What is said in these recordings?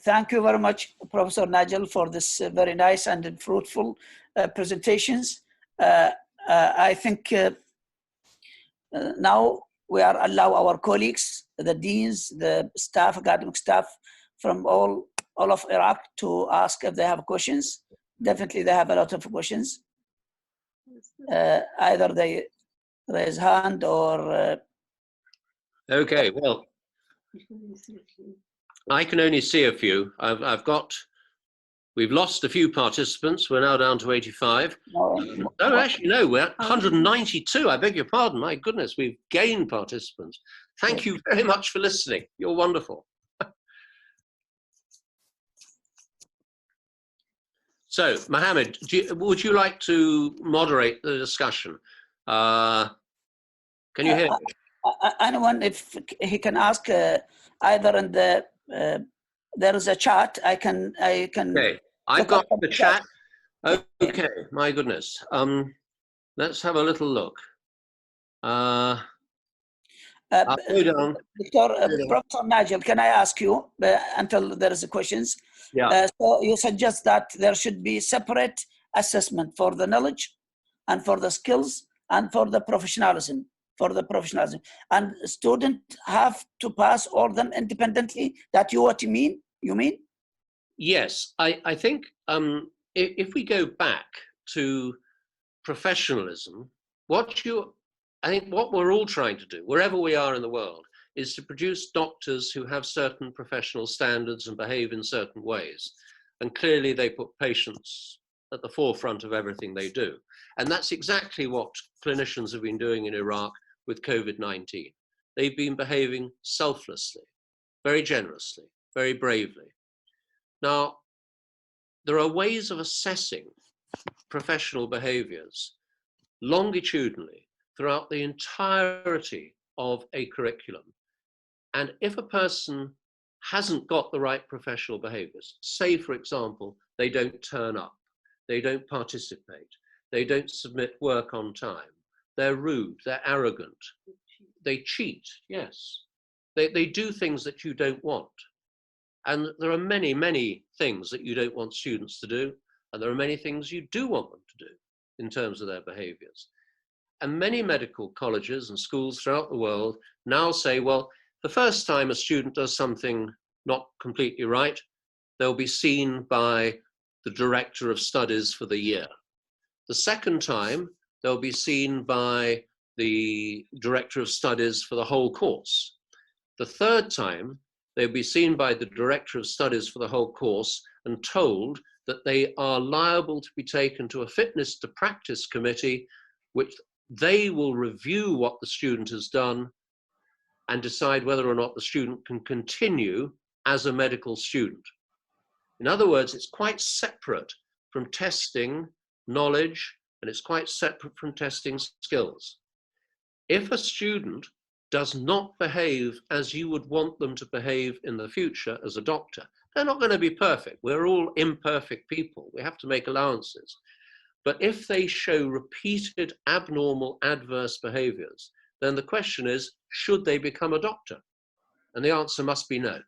Thank you very much, Professor Nigel, for this very nice and fruitful presentations. I think now we are allow our colleagues, the deans, the staff, academic staff from all of Iraq to ask if they have questions. Definitely they have a lot of questions. Either they raise hand or... Okay, well, I can only see a few. We've lost a few participants. We're now down to 85. No, actually, no, we're at 192. I beg your pardon. My goodness, we've gained participants. Thank you very much for listening. You're wonderful. So, Mohammed, would you like to moderate the discussion? Can you hear me? Anyone, if he can ask either in the... there is a chat. I can. Okay, I've got the chat. Okay, my goodness. Let's have a little look. Go down. Professor Nigel, can I ask you until there is a questions? Yeah. So you suggest that there should be separate assessment for the knowledge, and for the skills, and for the professionalism. And students have to pass all them independently. That what you mean? You mean? Yes, I think if we go back to professionalism, I think what we're all trying to do, wherever we are in the world, is to produce doctors who have certain professional standards and behave in certain ways. And clearly they put patients at the forefront of everything they do. And that's exactly what clinicians have been doing in Iraq with COVID-19. They've been behaving selflessly, very generously, very bravely. Now, there are ways of assessing professional behaviors longitudinally throughout the entirety of a curriculum. And if a person hasn't got the right professional behaviors, say, for example, they don't turn up, they don't participate, they don't submit work on time, they're rude, they're arrogant, they cheat, yes. They do things that you don't want. And there are many, many things that you don't want students to do, and there are many things you do want them to do in terms of their behaviors. And many medical colleges and schools throughout the world now say, well, the first time a student does something not completely right, they'll be seen by the director of studies for the year. The second time, they'll be seen by the director of studies for the whole course. The third time, they'll be seen by the director of studies for the whole course and told that they are liable to be taken to a fitness to practice committee, which they will review what the student has done and decide whether or not the student can continue as a medical student. In other words, it's quite separate from testing knowledge, and it's quite separate from testing skills. If a student does not behave as you would want them to behave in the future as a doctor, they're not going to be perfect. We're all imperfect people. We have to make allowances. But if they show repeated abnormal adverse behaviors, then the question is, should they become a doctor? And the answer must be no.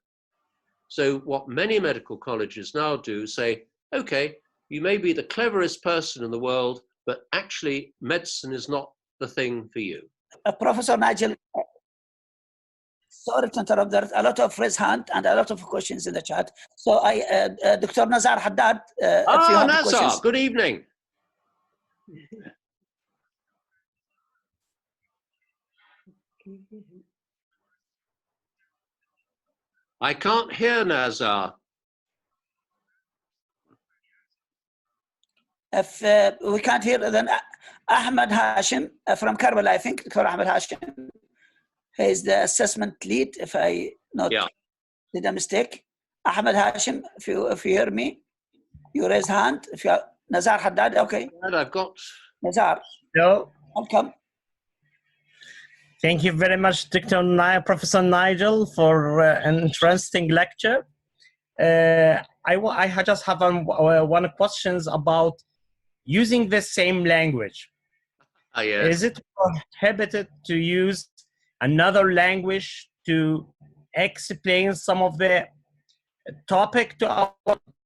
So what many medical colleges now do say, okay, you may be the cleverest person in the world, but actually medicine is not the thing for you. Professor Nigel, sorry to interrupt, there's a lot of raised hand and a lot of questions in the chat. So Dr. Nazar Haddad, if you have Nazar, questions. Good evening. I can't hear Nazar. If we can't hear, then Ahmed Hashim from Karbala, I think, Dr. Ahmed Hashim. He is the assessment lead, if I not did a mistake. Ahmed Hashim, if you hear me, you raise hand. If you are Nazar Haddad, okay. I've got Nazar. Hello. Welcome. Thank you very much, Professor Nigel, for an interesting lecture. I just have one question about using the same language. Yes. Is it prohibited to use another language to explain some of the topic to our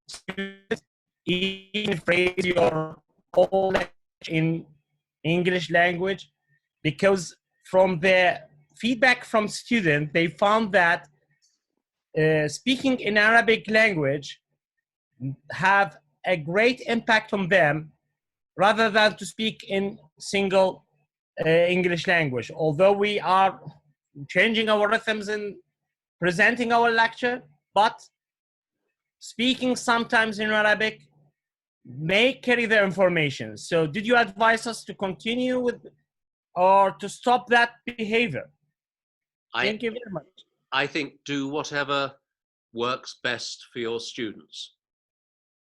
students, even phrase your whole language in English language, because from the feedback from students, they found that speaking in Arabic language have a great impact on them rather than to speak in single English language. Although we are changing our rhythms in presenting our lecture, but speaking sometimes in Arabic may carry the information. So did you advise us to continue with or to stop that behavior? Thank you very much. I think do whatever works best for your students.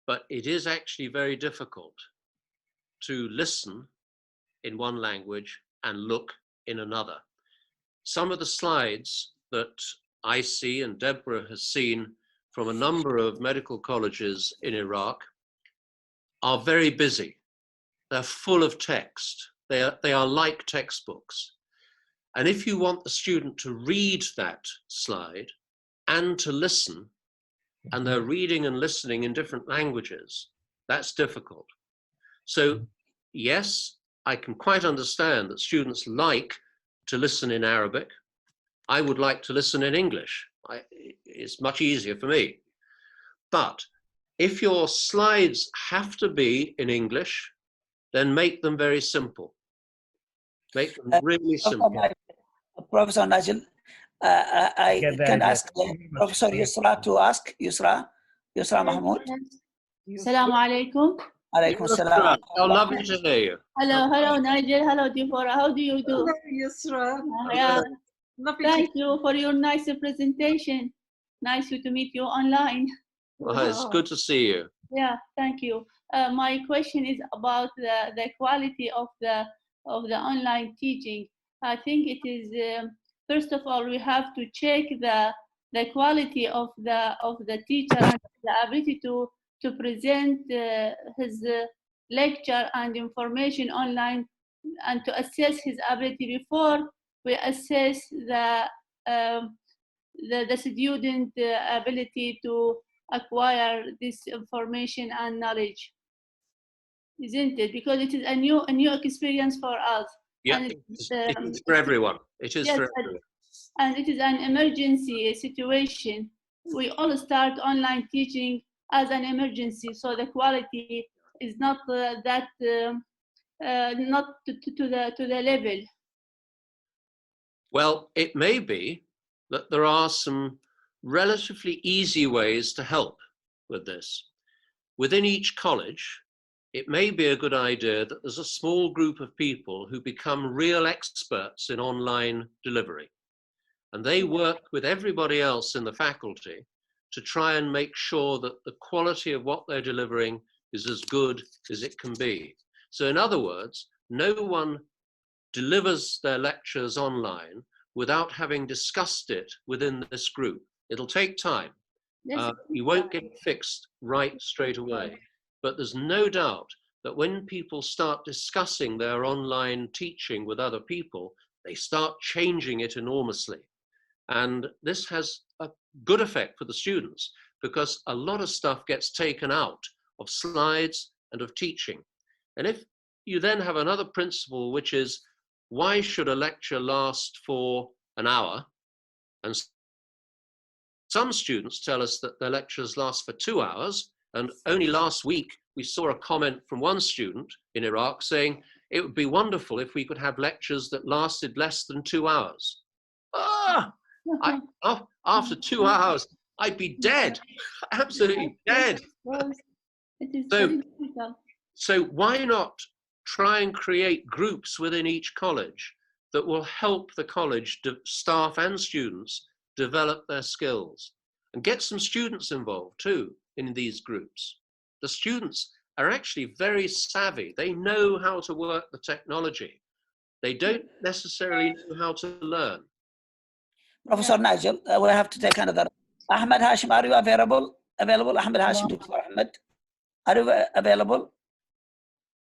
But it is actually very difficult to listen in one language and look in another. Some of the slides that I see and Deborah has seen from a number of medical colleges in Iraq are very busy. They're full of text. They are like textbooks. And if you want the student to read that slide and to listen, and they're reading and listening in different languages, that's difficult. So yes, I can quite understand that students like to listen in Arabic. I would like to listen in English. It's much easier for me. But if your slides have to be in English, then make them very simple. Make them really simple. Professor Najil, I can ask Professor Yusra to ask. Yusra Mahmoud. Assalamu alaikum. Alaikum salam. How lovely to hear you. Hello, Nigel. Hello, Deborah. How do you do? Yusra. Yeah. Thank you for your nice presentation. Nice to meet you online. Well, it's good to see you. Yeah, thank you. My question is about the quality of the online teaching. I think it is first of all we have to check the quality of the teacher and the ability to present his lecture and information online, and to assess his ability before we assess the student ability to acquire this information and knowledge, isn't it? Because it is a new experience for us. Yeah, it is for everyone. It is, yes, for everyone. And it is an emergency situation. We all start online teaching as an emergency, so the quality is not not to the level. Well, it may be that there are some relatively easy ways to help with this. Within each college, it may be a good idea that there's a small group of people who become real experts in online delivery. And they work with everybody else in the faculty to try and make sure that the quality of what they're delivering is as good as it can be. So in other words, no one delivers their lectures online without having discussed it within this group. It'll take time. You won't get it fixed right straight away. But there's no doubt that when people start discussing their online teaching with other people, they start changing it enormously. And this has a good effect for the students because a lot of stuff gets taken out of slides and of teaching. And if you then have another principle, which is, why should a lecture last for an hour? And some students tell us that their lectures last for 2 hours. And only last week, we saw a comment from one student in Iraq saying, it would be wonderful if we could have lectures that lasted less than 2 hours. After 2 hours, I'd be dead, absolutely dead. So why not try and create groups within each college that will help the college staff and students develop their skills, and get some students involved too in these groups. The students are actually very savvy. They know how to work the technology. They don't necessarily know how to learn. Professor Nigel, we have to take another. Ahmed Hashim, are you available? Ahmed Hashim, Dr. Ahmed, are you available?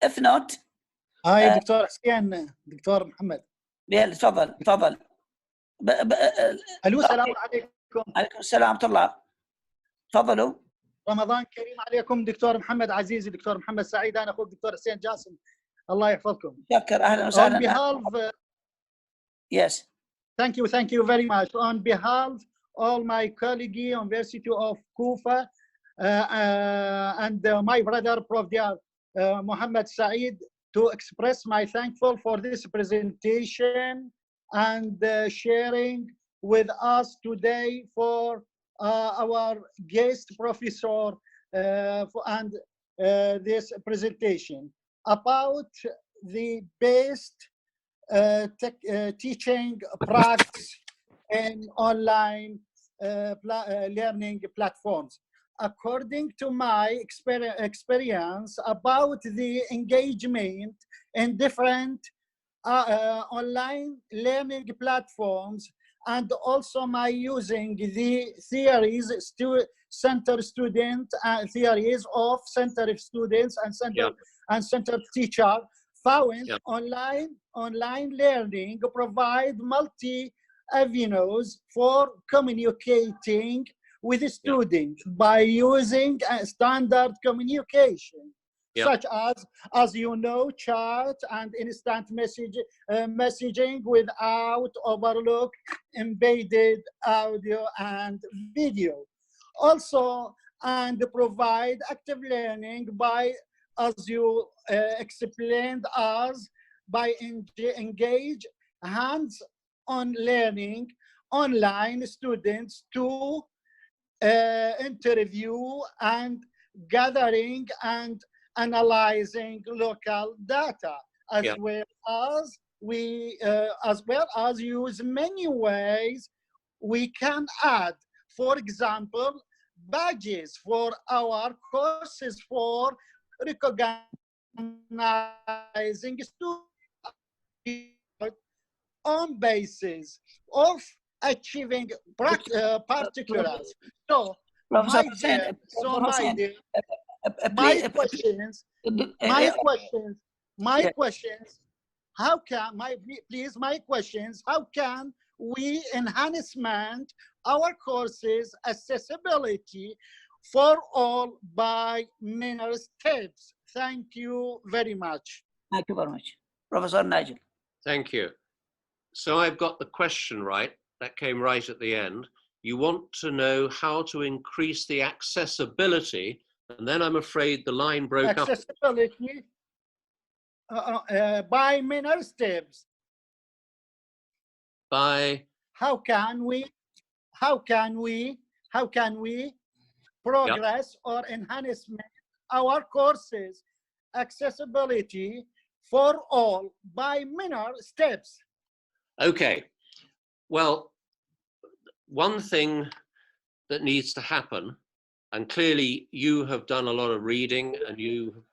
If not, هاي دكتور حسين دكتور محمد. يلا تفضل. الو السلام عليكم. عليكم السلام ورحمة الله. تفضلوا. رمضان كريم عليكم دكتور محمد عزيزي، دكتور محمد سعيد، انا اخوك دكتور حسين جاسم، الله يحفظكم. شكرا، اهلا وسهلا. On behalf, yes. thank you very much. On behalf all my colleague, University of Kufa, and my brother, Prof. Muhammad Saeed, to express my thankful for this presentation and sharing with us today for our guest professor and this presentation about the best teaching practice in online learning platforms. According to my experience about the engagement in different online learning platforms, and also my using the theories, center student theories of center students and center teacher, found online learning provide multi avenues for communicating with the students by using standard communication, such as you know, chat and instant messaging without overlook embedded audio and video. Also, and provide active learning by, as you explained us, by engage hands-on learning online students to interview and gathering and analyzing local data, as well as use many ways we can add. For example, badges for our courses for recognizing students on basis of achieving particulars. So my questions, how can we enhancement our courses accessibility for all by minor steps? Thank you very much. Thank you very much. Professor Nigel. Thank you. So I've got the question right. That came right at the end. You want to know how to increase the accessibility, and then I'm afraid the line broke up. Accessibility by minor steps. By how can we progress or enhancement our courses accessibility for all by minor steps? Okay. Well, one thing that needs to happen, and clearly you have done a lot of reading and you have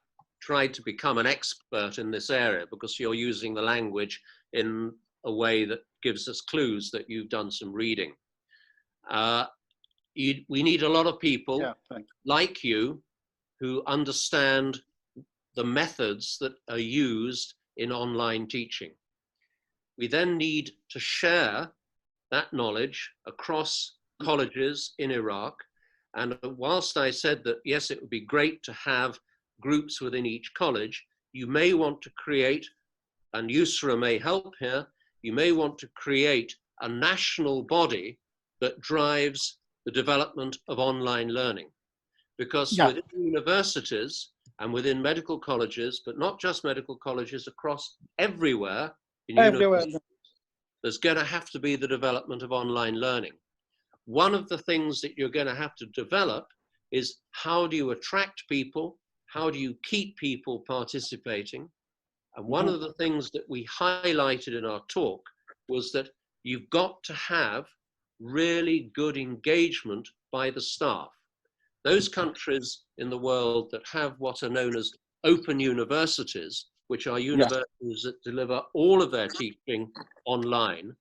tried to become an expert in this area because you're using the language in a way that gives us clues that you've done some reading. We need a lot of people like you who understand the methods that are used in online teaching. We then need to share that knowledge across colleges in Iraq. And whilst I said that, yes, it would be great to have groups within each college, you may want to create, and Yusra may help here, you may want to create a national body that drives the development of online learning. Because within universities and within medical colleges, but not just medical colleges, across everywhere in universities, there's going to have to be the development of online learning. One of the things that you're going to have to develop is how do you attract people? How do you keep people participating? And one of the things that we highlighted in our talk was that you've got to have really good engagement by the staff. Those countries in the world that have what are known as open universities, which are universities that deliver all of their teaching online,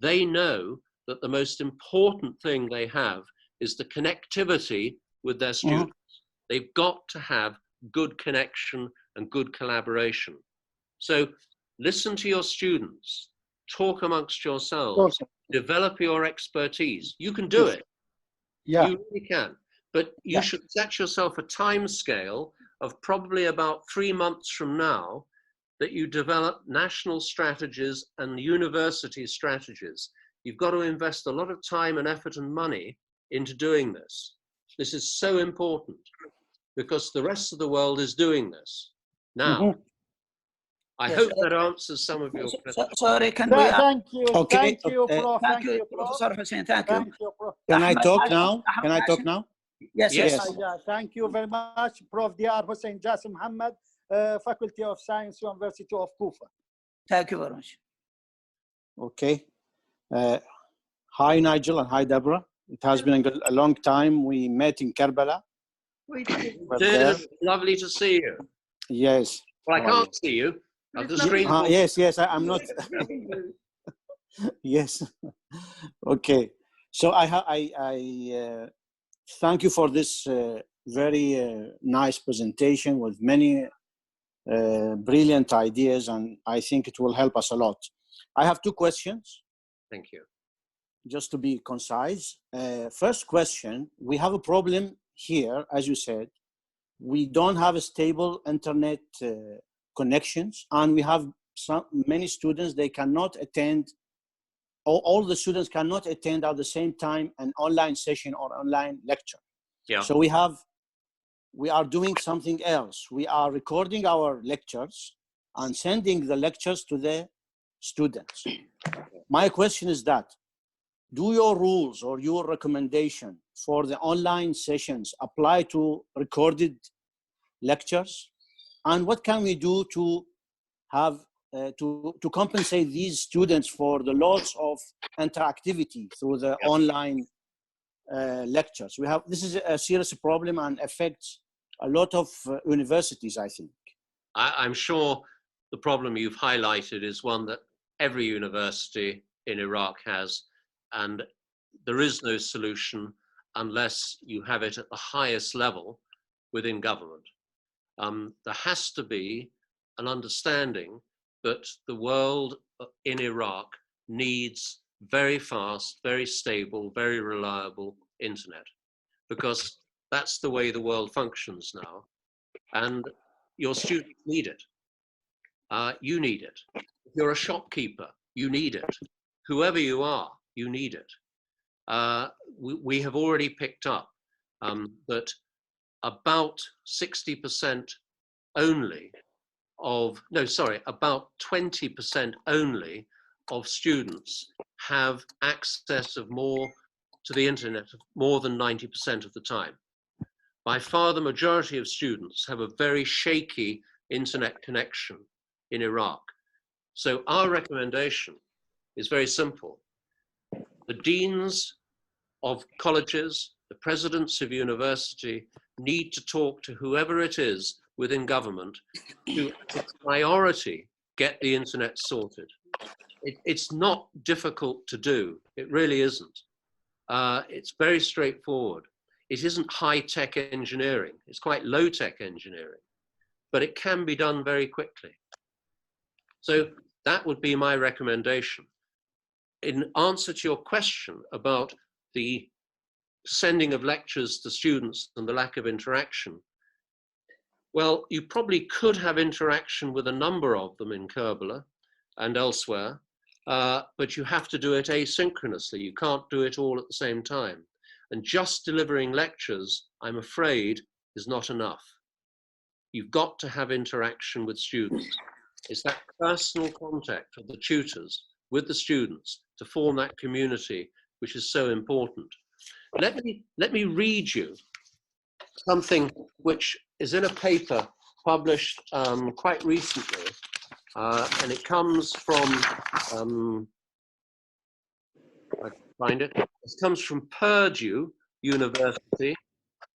they know that the most important thing they have is the connectivity with their students. They've got to have good connection and good collaboration. So listen to your students, talk amongst yourselves, develop your expertise. You can do it. You really can. But you should set yourself a time scale of probably about 3 months from now that you develop national strategies and university strategies. You've got to invest a lot of time and effort and money into doing this. This is so important because the rest of the world is doing this now. I hope that answers some of your questions. Sorry, can we... Thank you, Okay, thank you, Prof. Thank you, Professor Hussein. Thank you. Thank you, Prof. Can I Ahmed talk Hashim- now? Can I talk now? Yes, Yes. yes. Yeah, thank you very much, Prof. Dr. Hussein Jassim Muhammad, Faculty of Science, University of Kufa. Thank you very much. Okay. Hi, Nigel, and hi, Deborah. It has been a long time. We met in Karbala. We But did. there- Lovely to see you. Yes. Well, I How are can't see you. The screen. Yes, I'm not. Yes. Okay. So I thank you for this very nice presentation with many brilliant ideas, and I think it will help us a lot. I have 2 questions, Thank you. just to be concise. First question, we have a problem here, as you said. We don't have a stable internet connections, and we have many students, they cannot attend, all the students cannot attend at the same time an online session or online lecture. Yeah. So we are doing something else. We are recording our lectures and sending the lectures to the students. My question is that, do your rules or your recommendation for the online sessions apply to recorded lectures? And what can we do to have to compensate these students for the loss of interactivity through the online lectures? This is a serious problem and affects a lot of universities, I think. I'm sure the problem you've highlighted is one that every university in Iraq has, and there is no solution unless you have it at the highest level within government. There has to be an understanding that the world in Iraq needs very fast, very stable, very reliable internet, because that's the way the world functions now. And your students need it. You need it. If you're a shopkeeper, you need it. Whoever you are, you need it. We have already picked up that about 60% only of, no, sorry, about 20% only of students have access to the internet more than 90% of the time. By far the majority of students have a very shaky internet connection in Iraq. So our recommendation is very simple. The deans of colleges, the presidents of university need to talk to whoever it is within government to, as a priority, get the internet sorted. It's not difficult to do. It really isn't. It's very straightforward. It isn't high-tech engineering. It's quite low-tech engineering, but it can be done very quickly. So that would be my recommendation. In answer to your question about the sending of lectures to students and the lack of interaction, well, you probably could have interaction with a number of them in Karbala and elsewhere, but you have to do it asynchronously. You can't do it all at the same time. And just delivering lectures, I'm afraid, is not enough. You've got to have interaction with students. It's that personal contact of the tutors with the students to form that community, which is so important. Let me read you something which is in a paper published quite recently, and it comes from, I can find it. It comes from Purdue University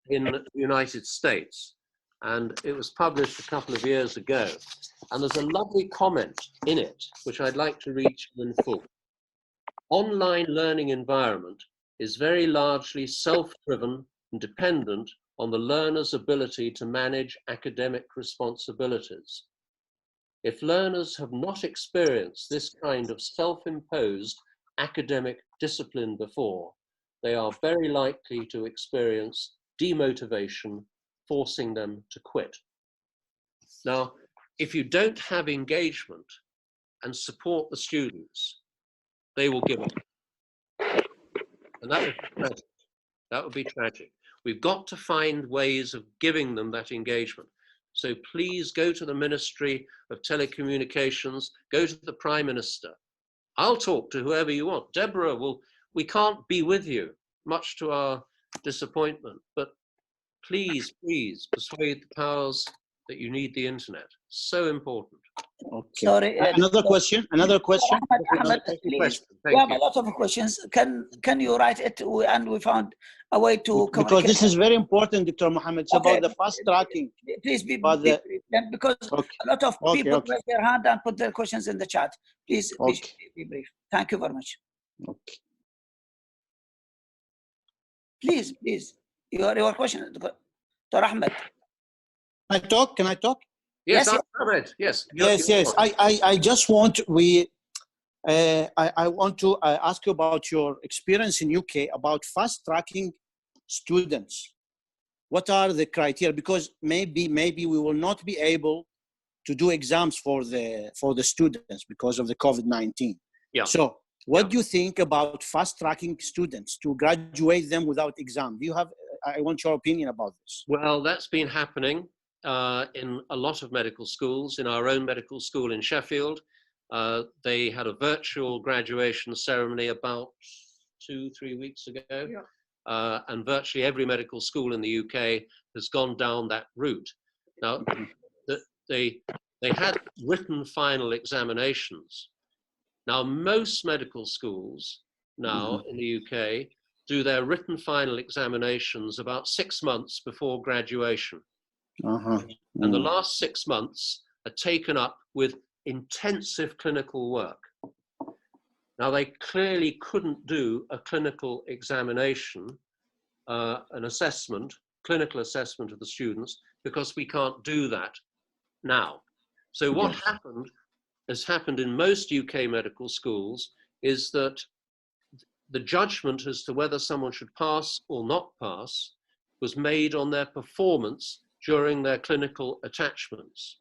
in the United States, and it was published a couple of years ago. And there's a lovely comment in it, which I'd like to read you in full. Online learning environment is very largely self-driven and dependent on the learner's ability to manage academic responsibilities. If learners have not experienced this kind of self-imposed academic discipline before, they are very likely to experience demotivation, forcing them to quit. Now, if you don't have engagement and support the students, they will give up. And that would be tragic. That would be tragic. We've got to find ways of giving them that engagement. So please go to the Ministry of Telecommunications, go to the Prime Minister. I'll talk to whoever you want. Deborah we can't be with you, much to our disappointment, but please, please persuade the powers that you need the internet. So important. Okay. Sorry. Another question. Ahmed, please. We have a lot of questions. Can you write it? And we found a way to communicate. Because this is very important, Dr. Mohammed. It's about the fast tracking. Please be brief, because a lot of people raise their hand and put their questions in the chat. Please be brief. Thank you very much. Okay. Please, your question, Dr. Ahmed. Can I talk? Yes, Ahmed. Yes. Yes. I just want I want to ask you about your experience in UK about fast tracking students. What are the criteria? Because maybe we will not be able to do exams for the students because of the COVID-19. Yeah. So what do you think about fast tracking students to graduate them without exam? I want your opinion about this. Well, that's been happening in a lot of medical schools. In our own medical school in Sheffield, they had a virtual graduation ceremony about 2-3 weeks ago. Yeah. And virtually every medical school in the UK has gone down that route. Now, they had written final examinations. Now, most medical schools now in the UK do their written final examinations about 6 months before graduation. And the last 6 months are taken up with intensive clinical work. Now, they clearly couldn't do a clinical examination, an assessment, clinical assessment of the students, because we can't do that now. So what has happened in most UK medical schools is that the judgment as to whether someone should pass or not pass was made on their performance during their clinical attachments.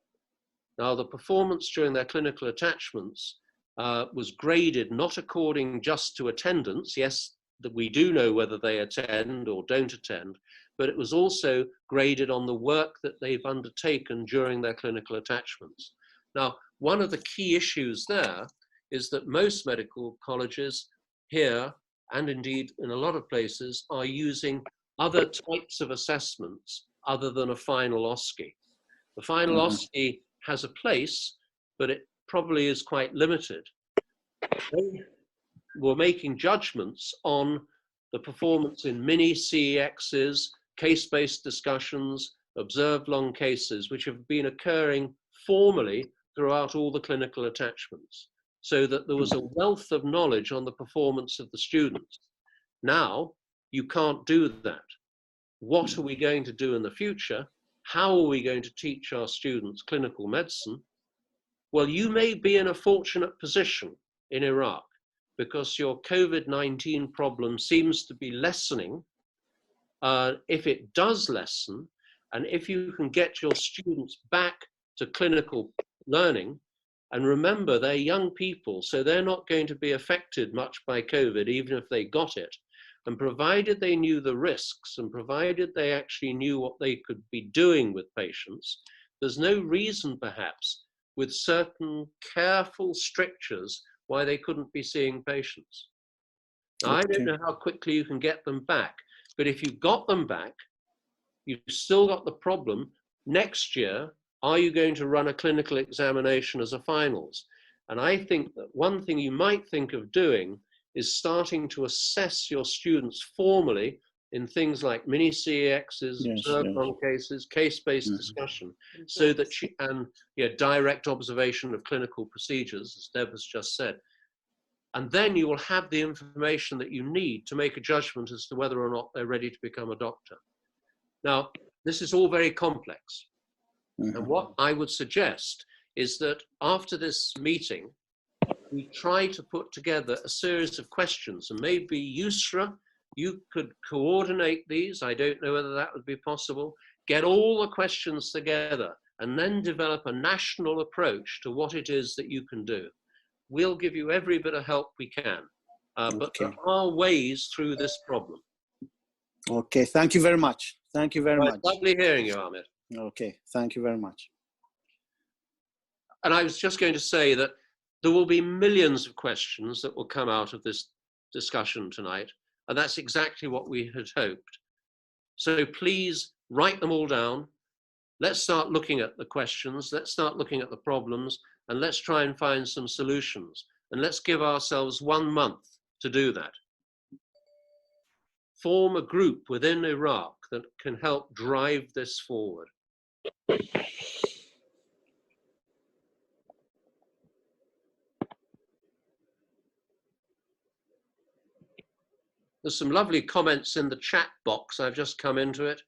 Now, the performance during their clinical attachments was graded not according just to attendance. Yes, that we do know whether they attend or don't attend, but it was also graded on the work that they've undertaken during their clinical attachments. Now, one of the key issues there is that most medical colleges here, and indeed in a lot of places, are using other types of assessments other than a final OSCE. The final OSCE has a place, but it probably is quite limited. They were making judgments on the performance in mini CEXs, case-based discussions, observed long cases, which have been occurring formally throughout all the clinical attachments, so that there was a wealth of knowledge on the performance of the students. Now, you can't do that. What are we going to do in the future? How are we going to teach our students clinical medicine? Well, you may be in a fortunate position in Iraq because your COVID-19 problem seems to be lessening. If it does lessen, and if you can get your students back to clinical learning, and remember, they're young people, so they're not going to be affected much by COVID, even if they got it. And provided they knew the risks, and provided they actually knew what they could be doing with patients, there's no reason, perhaps, with certain careful strictures, why they couldn't be seeing patients. Now, I don't know how quickly you can get them back, but if you've got them back, you've still got the problem. Next year, are you going to run a clinical examination as a finals? And I think that one thing you might think of doing is starting to assess your students formally in things like mini CEXs, observed long cases, case-based discussion, so that direct observation of clinical procedures, as Deb has just said. And then you will have the information that you need to make a judgment as to whether or not they're ready to become a doctor. Now, this is all very complex. And what I would suggest is that after this meeting, we try to put together a series of questions, and maybe Yusra you could coordinate these. I don't know whether that would be possible. Get all the questions together and then develop a national approach to what it is that you can do. We'll give you every bit of help we can, but there are ways through this problem. Okay, thank you very much. Thank you very much. Lovely hearing you, Ahmed. Okay, thank you very much. And I was just going to say that there will be millions of questions that will come out of this discussion tonight, and that's exactly what we had hoped. So please write them all down. Let's start looking at the questions, let's start looking at the problems, and let's try and find some solutions. And let's give ourselves 1 month to do that. Form a group within Iraq that can help drive this forward. There's some lovely comments in the chat box. I've just come into it.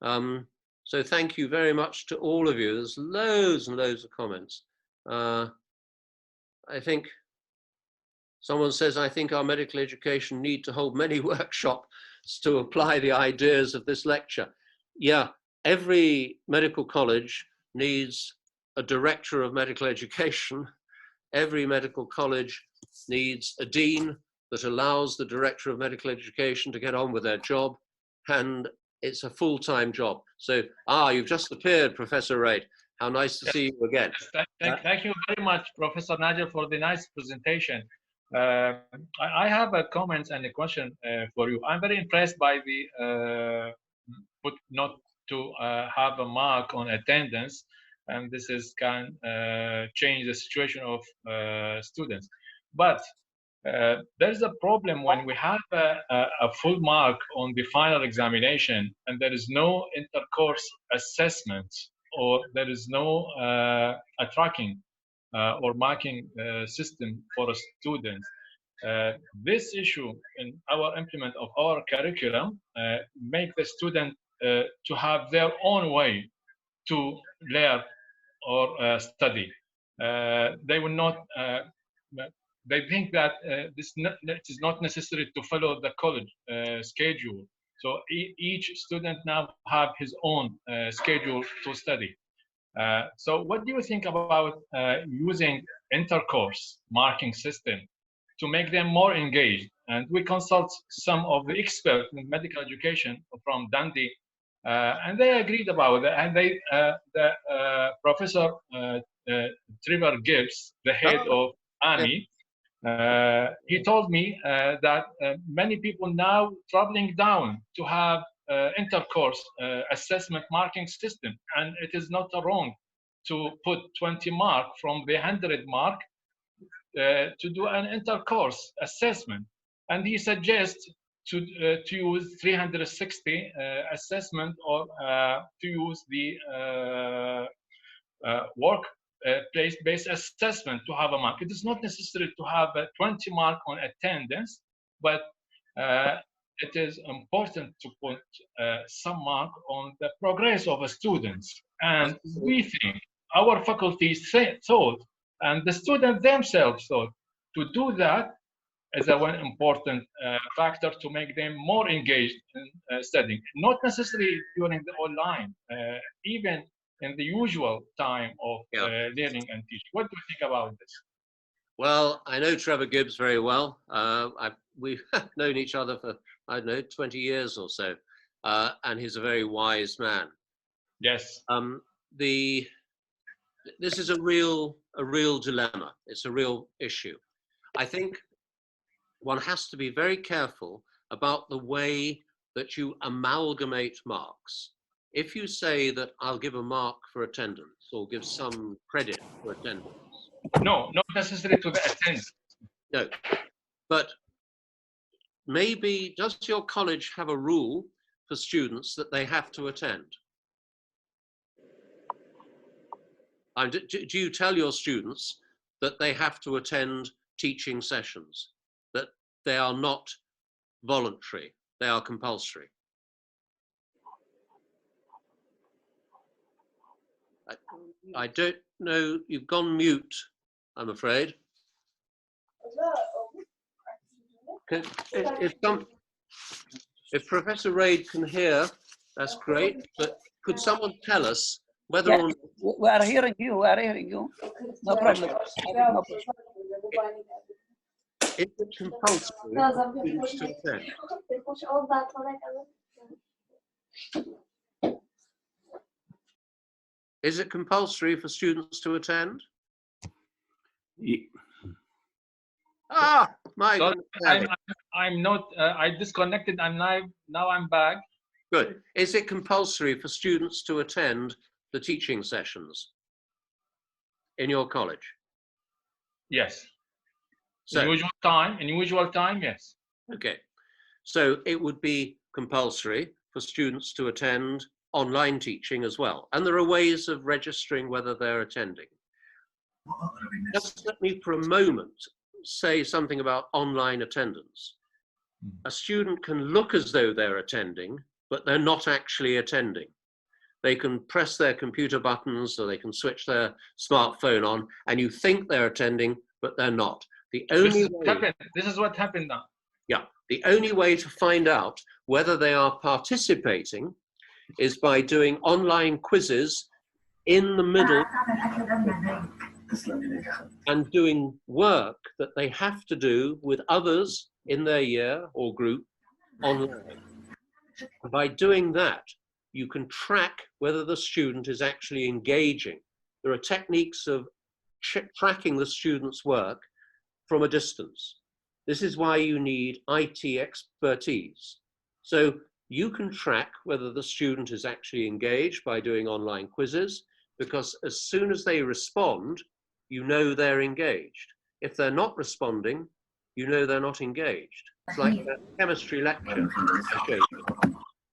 So thank you very much to all of you. There's loads and loads of comments. I think someone says, I think our medical education need to hold many workshops to apply the ideas of this lecture. Yeah, every medical college needs a director of medical education. Every medical college needs a dean that allows the director of medical education to get on with their job, and it's a full-time job. So, you've just appeared, Professor Raid. How nice to see you again. Thank you very much, Professor Najib, for the nice presentation. I have a comment and a question for you. I'm very impressed by the not to have a mark on attendance, and this can change the situation of students. But there's a problem when we have a full mark on the final examination and there is no intercourse assessment, or there is no a tracking or marking system for a student. This issue in our implement of our curriculum make the student to have their own way to learn or study. They will not. They think that it is not necessary to follow the college schedule. So each student now have his own schedule to study. So what do you think about using intercourse marking system to make them more engaged? And we consult some of the experts in medical education from Dundee, and they agreed about it. And they, Professor Trevor Gibbs, the head of AMI, he told me that many people now traveling down to have intercourse assessment marking system, and it is not wrong to put 20 mark from the 100 mark to do an intercourse assessment. And he suggests to use 360 assessment, or to use the place-based assessment to have a mark. It is not necessary to have a 20 mark on attendance, but it is important to put some mark on the progress of a student. And we think, our faculties thought, and the students themselves thought, to do that is one important factor to make them more engaged in studying. Not necessarily during the online, even in the usual time of learning and teaching. What do you think about this? Well, I know Trevor Gibbs very well. We've known each other for, I don't know, 20 years or so, and he's a very wise man. Yes. This is a real dilemma. It's a real issue. I think one has to be very careful about the way that you amalgamate marks. If you say that I'll give a mark for attendance or give some credit for attendance. No, not necessarily to the attendance. No, but maybe does your college have a rule for students that they have to attend? Do you tell your students that they have to attend teaching sessions, that they are not voluntary, they are compulsory? I don't know, you've gone mute, I'm afraid. If Professor Raid can hear, that's great. But could someone tell us whether Yeah, or not we are hearing you. We are hearing you. No problem. No problem. is it compulsory for students to attend? Is it compulsory for students to attend? Ah, my Sorry, goodness. I'm not. I disconnected. I'm live now. I'm back. Good. Is it compulsory for students to attend the teaching sessions in your college? Yes. So, In usual time. In usual time. Yes. okay. So it would be compulsory for students to attend online teaching as well. And there are ways of registering whether they're attending. Just let me for a moment say something about online attendance. A student can look as though they're attending, but they're not actually attending. They can press their computer buttons or they can switch their smartphone on and you think they're attending, but they're not. The only way, This is what happened now. yeah, the only way to find out whether they are participating is by doing online quizzes in the middle and doing work that they have to do with others in their year or group online. And by doing that, you can track whether the student is actually engaging. There are techniques of tracking the student's work from a distance. This is why you need IT expertise. So you can track whether the student is actually engaged by doing online quizzes, because as soon as they respond, you know they're engaged. If they're not responding, you know they're not engaged. It's like a chemistry lecture I showed you.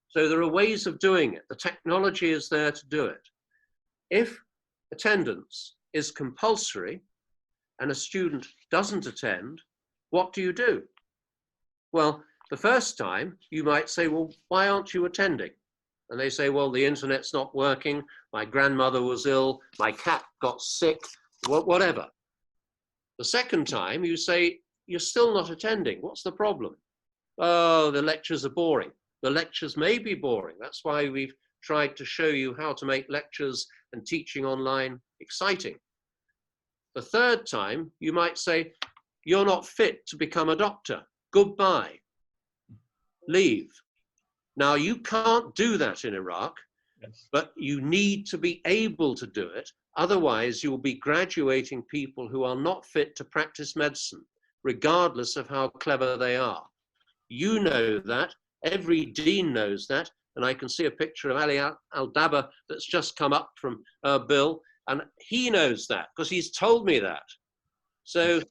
So there are ways of doing it. The technology is there to do it. If attendance is compulsory and a student doesn't attend, what do you do? Well, the first time you might say, well, why aren't you attending? And they say, well, the internet's not working, my grandmother was ill, my cat got sick, whatever. The second time you say, you're still not attending. What's the problem? Oh, the lectures are boring. The lectures may be boring. That's why we've tried to show you how to make lectures and teaching online exciting. The third time you might say, you're not fit to become a doctor. Goodbye. Leave. Now, you can't do that in Iraq, Yes. but you need to be able to do it. Otherwise, you'll be graduating people who are not fit to practice medicine, regardless of how clever they are. You know that. Every dean knows that. And I can see a picture of Ali Al-Daba that's just come up from Bill, and he knows that because he's told me that. So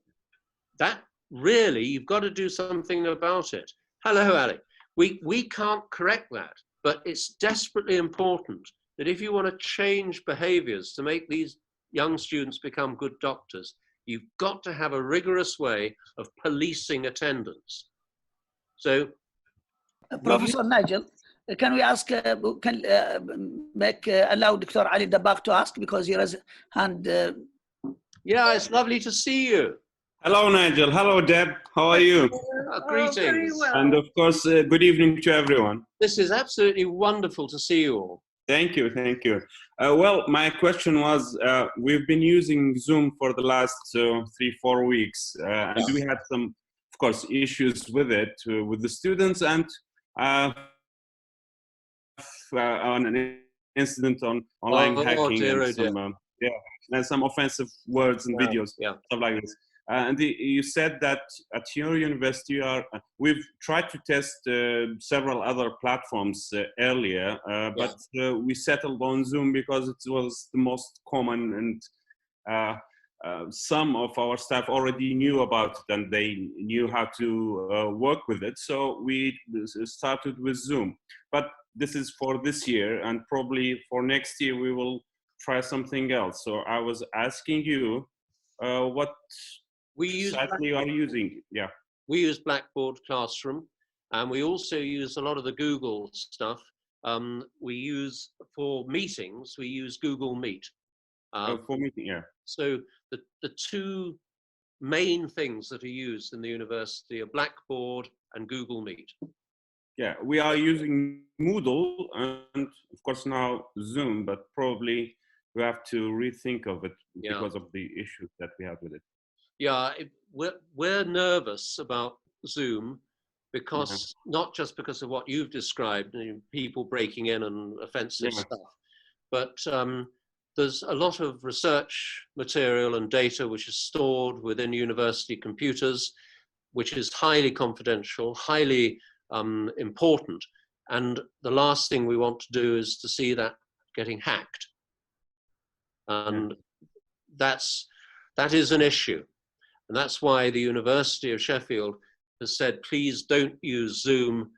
that really, you've got to do something about it. Hello, Ali. We can't correct that, but it's desperately important that if you want to change behaviors to make these young students become good doctors, you've got to have a rigorous way of policing attendance. So, Professor Nigel, can we ask, allow Dr. Ali Dabak to ask because he has hand. yeah, it's lovely to see you. Hello, Nigel. Hello, Deb. How are you? Greetings. Very well. And of course, good evening to everyone. This is absolutely wonderful to see you all. Thank you. Thank you. Well, my question was, we've been using Zoom for the last 3-4 weeks, and we had some, of course, issues with it, with the students, and on an incident on online hacking dear, and some, and some offensive words and videos, stuff like this. And you said that at your university, we've tried to test several other platforms earlier, but we settled on Zoom because it was the most common, and some of our staff already knew about it and they knew how to work with it. So we started with Zoom. But this is for this year, and probably for next year we will try something else. So I was asking you what exactly you are using. Yeah. We use Blackboard Classroom, and we also use a lot of the Google stuff. We use, for meetings, we use Google Meet. For meeting, yeah. So the two main things that are used in the university are Blackboard and Google Meet. Yeah, we are using Moodle and of course now Zoom, but probably we have to rethink of it because of the issues that we have with it. Yeah, we're nervous about Zoom because not just because of what you've described, people breaking in and offensive stuff, but there's a lot of research material and data which is stored within university computers, which is highly confidential, highly important. And the last thing we want to do is to see that getting hacked. And that is an issue. And that's why the University of Sheffield has said, please don't use Zoom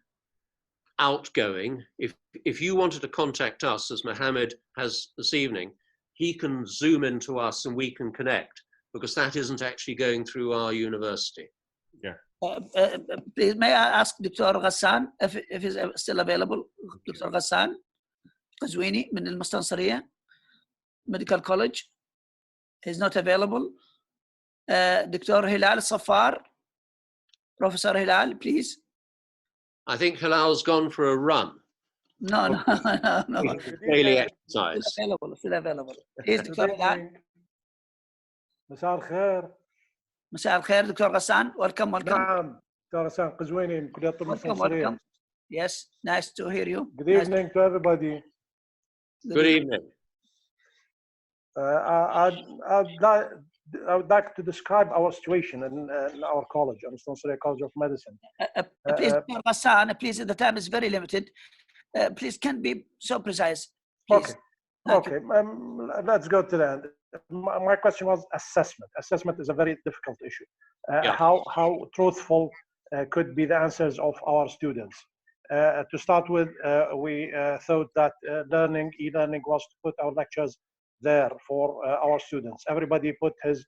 outgoing. If you wanted to contact us, as Mohammed has this evening, he can Zoom into us and we can connect, because that isn't actually going through our university. Yeah. Please, may I ask Dr. Ghassan if he's still available? Dr. Ghassan Qazwini من المستنصرية Medical College. He's not available. Dr. Hilal Safar, Professor Hilal, please. I think Hilal's gone for a run. No. Daily exercise. Still available. Please, Dr. Hilal. مساء الخير. مساء الخير دكتور غسان. Welcome. نعم دكتور غسان قزويني من كلية الطب المستنصرية. Welcome. Yes, nice to hear you. Good evening to everybody. Good evening. I would like to describe our situation in our college, Mustansiriya College of Medicine. Please, Dr. Ghassan, please, the time is very limited. Please, can be so precise. Please. Okay. Let's go to the end. My question was assessment. Assessment is a very difficult issue. How truthful could be the answers of our students? To start with, we thought that e-learning was to put our lectures there for our students. Everybody put his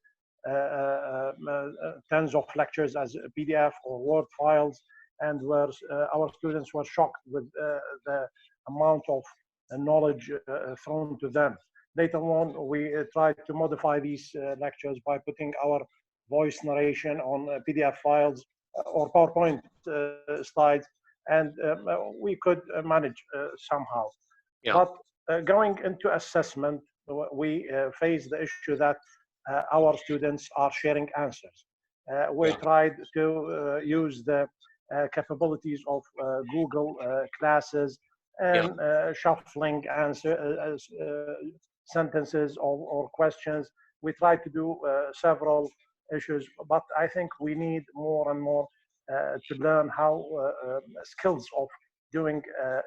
tens of lectures as a PDF or Word files, and our students were shocked with the amount of knowledge thrown to them. Later on, we tried to modify these lectures by putting our voice narration on PDF files or PowerPoint slides, and we could manage somehow. But going into assessment, we face the issue that our students are sharing answers. We tried to use the capabilities of Google Classes and shuffling sentences or questions. We tried to do several issues, but I think we need more and more to learn how skills of doing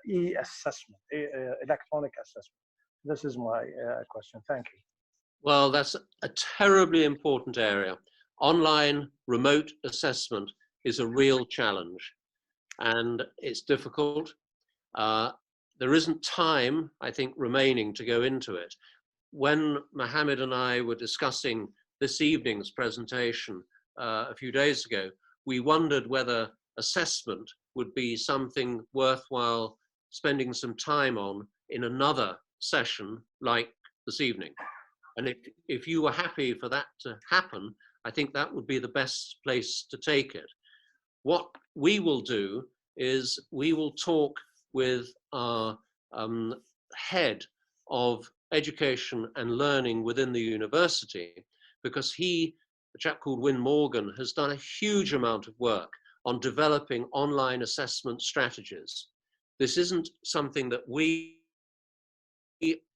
e-assessment, electronic assessment. This is my question. Thank you. Well, that's a terribly important area. Online remote assessment is a real challenge, and it's difficult. There isn't time, I think, remaining to go into it. When Mohammed and I were discussing this evening's presentation a few days ago, we wondered whether assessment would be something worthwhile spending some time on in another session like this evening. And if you were happy for that to happen, I think that would be the best place to take it. What we will do is we will talk with our head of education and learning within the university, because a chap called Wyn Morgan, has done a huge amount of work on developing online assessment strategies. This isn't something that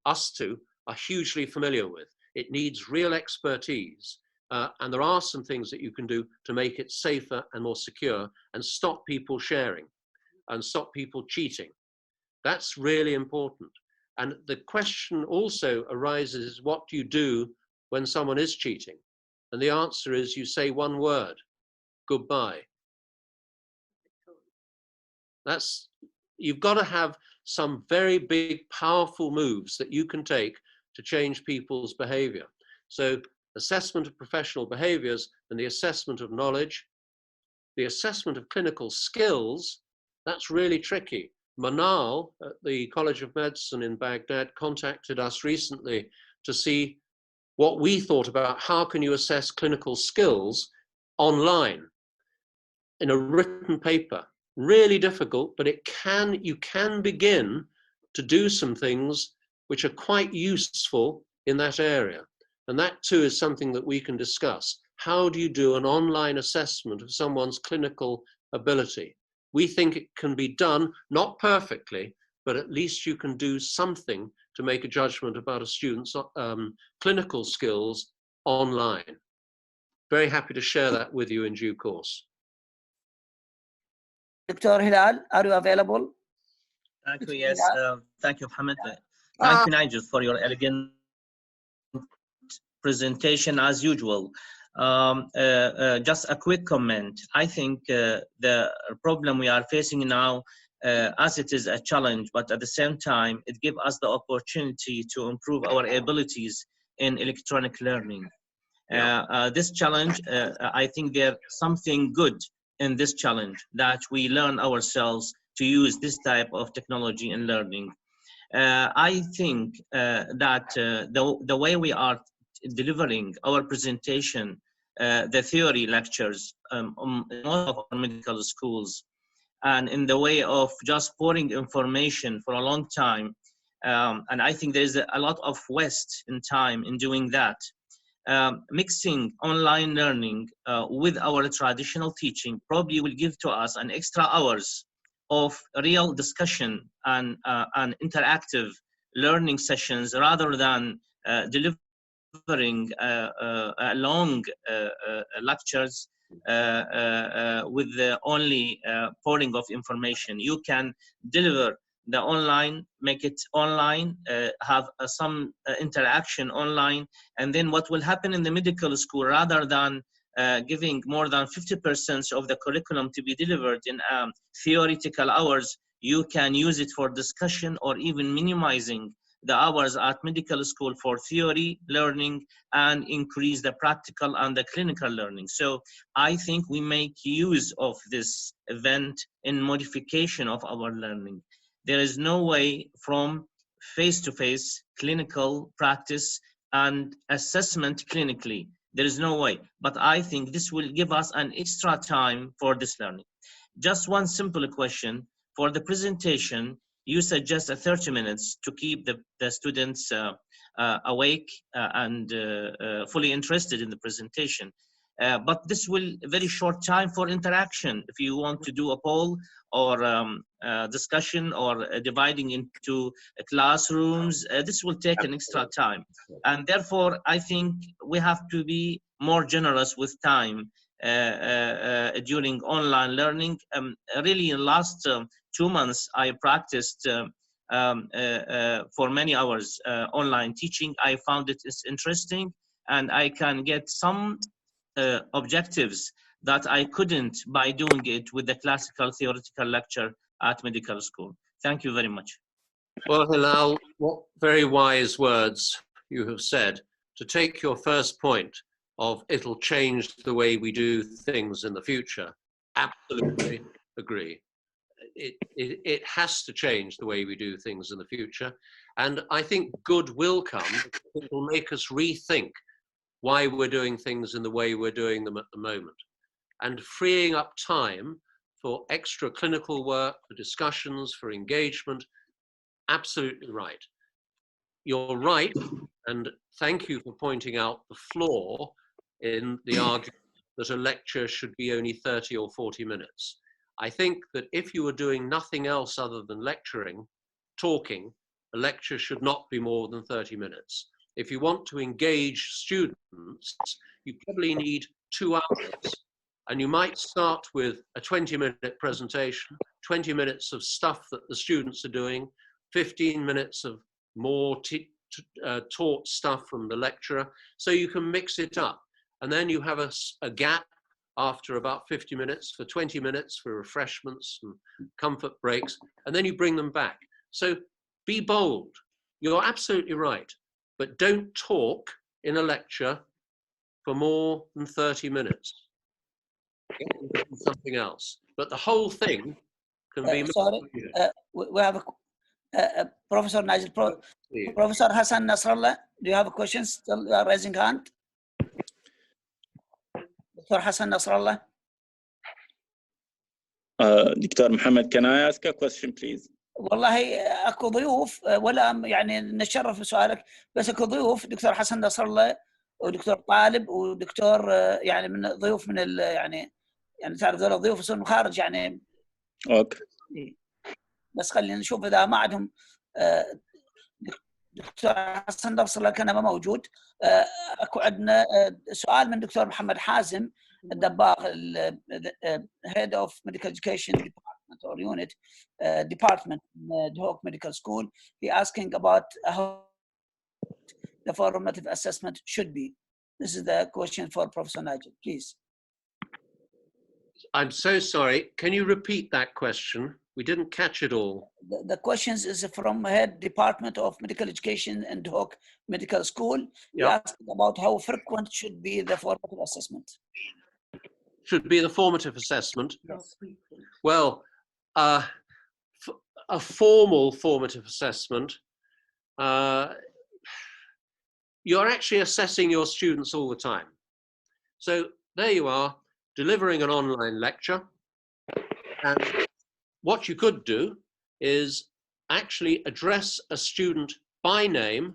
us two are hugely familiar with. It needs real expertise. And there are some things that you can do to make it safer and more secure and stop people sharing and stop people cheating. That's really important. And the question also arises, what do you do when someone is cheating? And the answer is you say one word, goodbye. You've got to have some very big, powerful moves that you can take to change people's behavior. So assessment of professional behaviors and the assessment of knowledge, the assessment of clinical skills, that's really tricky. Manal at the College of Medicine in Baghdad contacted us recently to see what we thought about how can you assess clinical skills online in a written paper. really difficult, but you can begin to do some things which are quite useful in that area. And that too is something that we can discuss. How do you do an online assessment of someone's clinical ability? We think it can be done, not perfectly, but at least you can do something to make a judgment about a student's clinical skills online. Very happy to share that with you in due course. Dr. Hilal, are you available? Thank you, yes. Thank you, Mohammed. Thank you, Nigel, for your elegant presentation as usual. Just a quick comment. I think the problem we are facing now, as it is a challenge, but at the same time, it gives us the opportunity to improve our abilities in electronic learning. This challenge, I think there's something good in this challenge, that we learn ourselves to use this type of technology in learning. I think that the way we are delivering our presentation, the theory lectures in most of our medical schools, and in the way of just pouring information for a long time, and I think there's a lot of waste in time in doing that. Mixing online learning with our traditional teaching probably will give to us an extra hours of real discussion and interactive learning sessions, rather than delivering long lectures with the only pouring of information. You can deliver the online, make it online, have some interaction online, and then what will happen in the medical school, rather than giving more than 50% of the curriculum to be delivered in theoretical hours, you can use it for discussion, or even minimizing the hours at medical school for theory learning and increase the practical and the clinical learning. So I think we make use of this event in modification of our learning. There is no way from face-to-face clinical practice and assessment clinically. There is no way, but I think this will give us an extra time for this learning. Just one simple question. For the presentation, you suggest 30 minutes to keep the students awake and fully interested in the presentation. But this will very short time for interaction. If you want to do a poll or discussion or dividing into classrooms, this will take an extra time. And therefore, I think we have to be more generous with time during online learning. Really, in the last 2 months, I practiced for many hours online teaching. I found it is interesting, and I can get some objectives that I couldn't by doing it with the classical theoretical lecture at medical school. Thank you very much. Well, Hilal, what very wise words you have said. To take your first point of it'll change the way we do things in the future, absolutely agree. It has to change the way we do things in the future. And I think good will come. It will make us rethink why we're doing things in the way we're doing them at the moment. And freeing up time for extra clinical work, for discussions, for engagement, absolutely right. You're right, and thank you for pointing out the flaw in the argument that a lecture should be only 30 or 40 minutes. I think that if you were doing nothing else other than lecturing, talking, a lecture should not be more than 30 minutes. If you want to engage students, you probably need 2 hours. And you might start with a 20-minute presentation, 20 minutes of stuff that the students are doing, 15 minutes of more taught stuff from the lecturer, so you can mix it up. And then you have a gap after about 50 minutes for 20 minutes for refreshments and comfort breaks, and then you bring them back. So be bold. You're absolutely right, but don't talk in a lecture for more than 30 minutes. Something else, but the whole thing can be. Sorry, we have Professor Nigel. Professor Hassan Nasrallah, do you have a question? Still raising hand. Dr. Hassan Nasrallah. Dr. Mohammed, can I ask a question, please? والله اكو ضيوف ولا يعني نتشرف بسؤالك، بس اكو ضيوف دكتور حسن نصر الله ودكتور طالب ودكتور يعني من ضيوف من يعني تعرف ذول الضيوف يصيروا من خارج يعني. اوكي. بس خلينا نشوف اذا ما عندهم دكتور حسن نصر الله كان ما موجود. اكو عندنا سؤال من دكتور محمد حازم الدباغ Head of Medical Education Department or Unit Department in Duhok Medical School. He asking about how the formative assessment should be. This is the question for Professor Najib, please. I'm so sorry. Can you repeat that question? We didn't catch it all. The questions is from Head Department of Medical Education in Duhok Medical School. He asked about how frequent should be the formative assessment. Should be the formative assessment? Yes. Well, a formal formative assessment, you're actually assessing your students all the time. So there you are, delivering an online lecture. And what you could do is actually address a student by name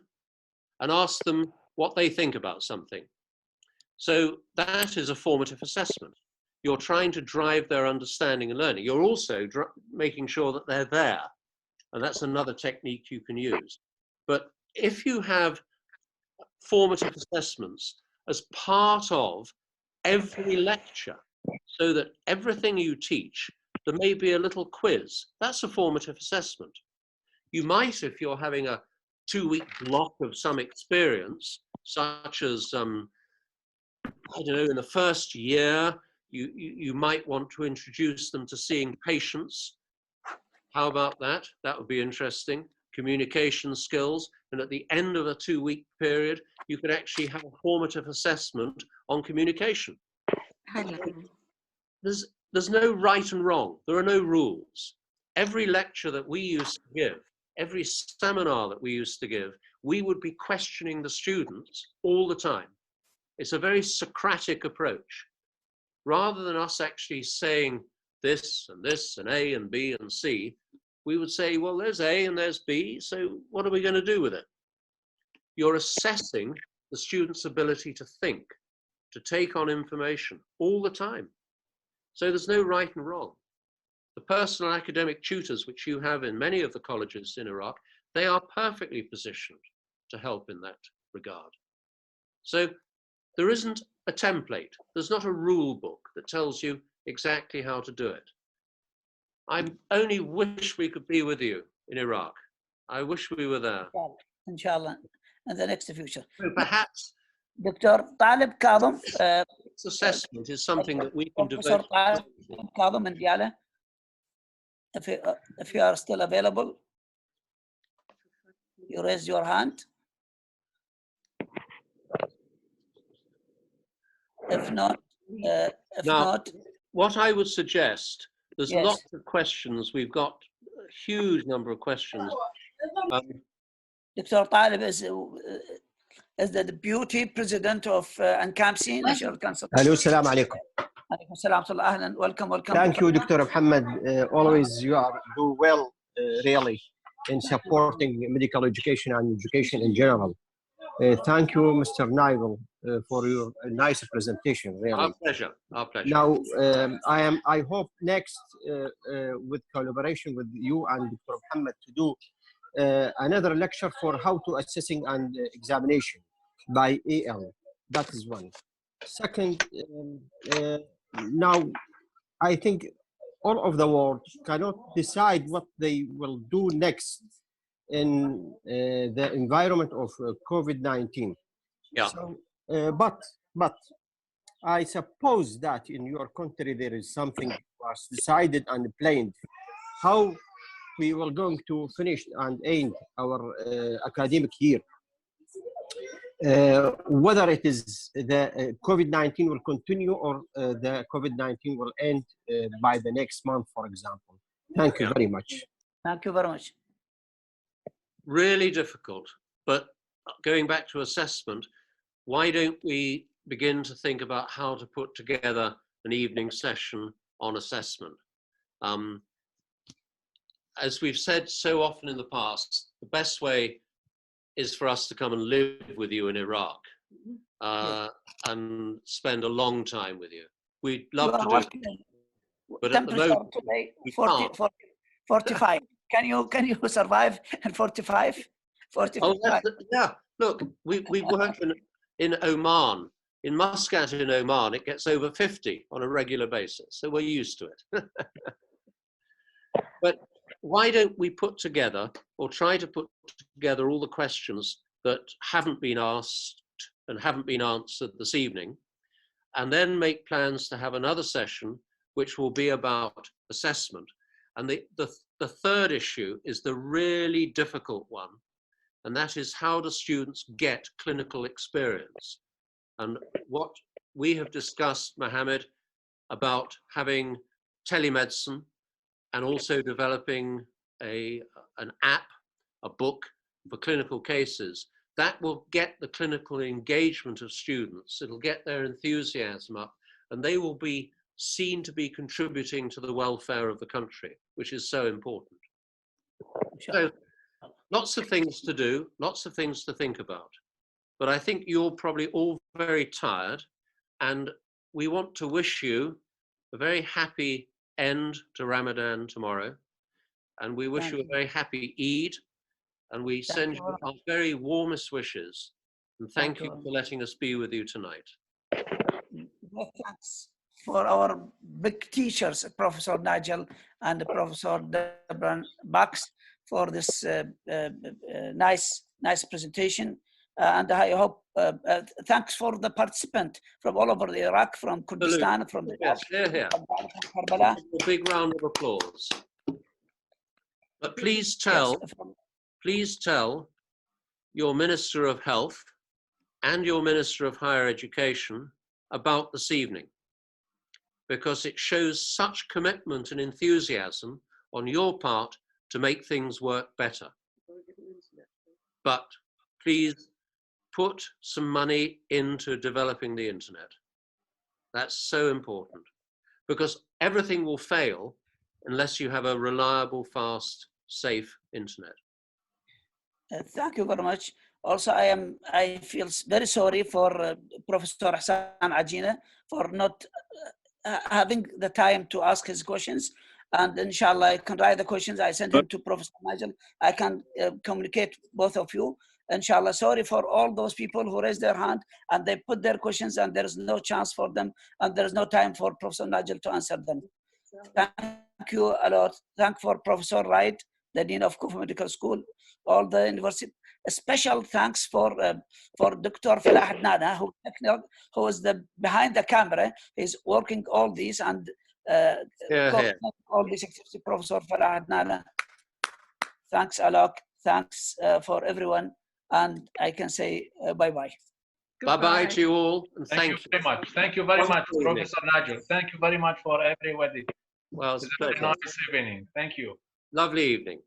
and ask them what they think about something. So that is a formative assessment. You're trying to drive their understanding and learning. You're also making sure that they're there. And that's another technique you can use. But if you have formative assessments as part of every lecture, so that everything you teach, there may be a little quiz, that's a formative assessment. You might, if you're having a 2-week block of some experience, such as, I don't know, in the first year, you might want to introduce them to seeing patients. How about that? That would be interesting. Communication skills. And at the end of a 2-week period, you could actually have a formative assessment on communication. There's no right and wrong. There are no rules. Every lecture that we used to give, every seminar that we used to give, we would be questioning the students all the time. It's a very Socratic approach. Rather than us actually saying this and A and B and C, we would say, well, there's A and there's B, so what are we going to do with it? You're assessing the student's ability to think, to take on information all the time. So there's no right and wrong. The personal academic tutors, which you have in many of the colleges in Iraq, they are perfectly positioned to help in that regard. So there isn't a template. There's not a rule book that tells you exactly how to do it. I only wish we could be with you in Iraq. I wish we were there. Inshallah, in the next future. So perhaps Dr. Talib Kadham. This assessment is something that we can Professor devote. Talib Kadham in Diyala, if you are still available, you raise your hand. If not, what I would suggest, there's Yes. lots of questions. We've got a huge number of questions. Dr. Talib is the deputy president of ANCAMSI, National Council. Hello, salam alaikum. Alaikum salam, ahlan, welcome. Thank you, Dr. Mohammed. Always you do well, really, in supporting medical education and education in general. Thank you, Mr. Naibel, for your nice presentation, really. Our pleasure, our pleasure. Now, I hope next, with collaboration with you and Dr. Mohammed, to do another lecture for how to assessing and examination by AL. That is one. Second, now I think all of the world cannot decide what they will do next in the environment of COVID-19. Yeah. So, but I suppose that in your country there is something was decided and planned how we will going to finish and end our academic year. Whether it is the COVID-19 will continue or the COVID-19 will end by the next month, for example. Thank you very much. Thank you very much. Really difficult, but going back to assessment, why don't we begin to think about how to put together an evening session on assessment? As we've said so often in the past, the best way is for us to come and live with you in Iraq and spend a long time with you. We'd love to do it, but at the moment, today, we 45. Can you survive in 45? 45. Oh, yeah. Look, we work in Oman. In Muscat in Oman, it gets over 50 on a regular basis, so we're used to it. But why don't we put together, or try to put together, all the questions that haven't been asked and haven't been answered this evening, and then make plans to have another session which will be about assessment. And the third issue is the really difficult one, and that is, how do students get clinical experience? And what we have discussed, Mohammed, about having telemedicine and also developing an app, a book for clinical cases, that will get the clinical engagement of students. It'll get their enthusiasm up, and they will be seen to be contributing to the welfare of the country, which is so important. So lots of things to do, lots of things to think about. But I think you're probably all very tired, and we want to wish you a very happy end to Ramadan tomorrow. And we wish you a very happy Eid, and we send you our very warmest wishes. And thank you for letting us be with you tonight. Thanks for our big teachers, Professor Nigel and Professor Debran Bax, for this nice presentation. And I hope, thanks for the participant from all over the Iraq, from Kurdistan, from the yes, here. A big round of applause. But please tell your Minister of Health and your Minister of Higher Education about this evening, because it shows such commitment and enthusiasm on your part to make things work better. But please put some money into developing the internet. That's so important, because everything will fail unless you have a reliable, fast, safe internet. Thank you very much. Also, I feel very sorry for Professor Hassan Ajina for not having the time to ask his questions. And inshallah, I can write the questions. I sent him to Professor Nigel. I can communicate both of you. Inshallah, sorry for all those people who raised their hand and they put their questions and there's no chance for them and there's no time for Professor Nigel to answer them. Thank you a lot. Thank for Professor Wright, the Dean of Kufa Medical School, all the university. A special thanks for Dr. Falah Adnana, who is behind the camera. He's working all these and all these activities. Professor Falah Adnana. Thanks a lot. Thanks for everyone. And I can say bye-bye. Bye-bye to you all. And thank you very much. Thank you very much, Professor Nigel. Thank you very much for everybody. Well, it's a pleasure. Nice evening. Thank you. Lovely evening.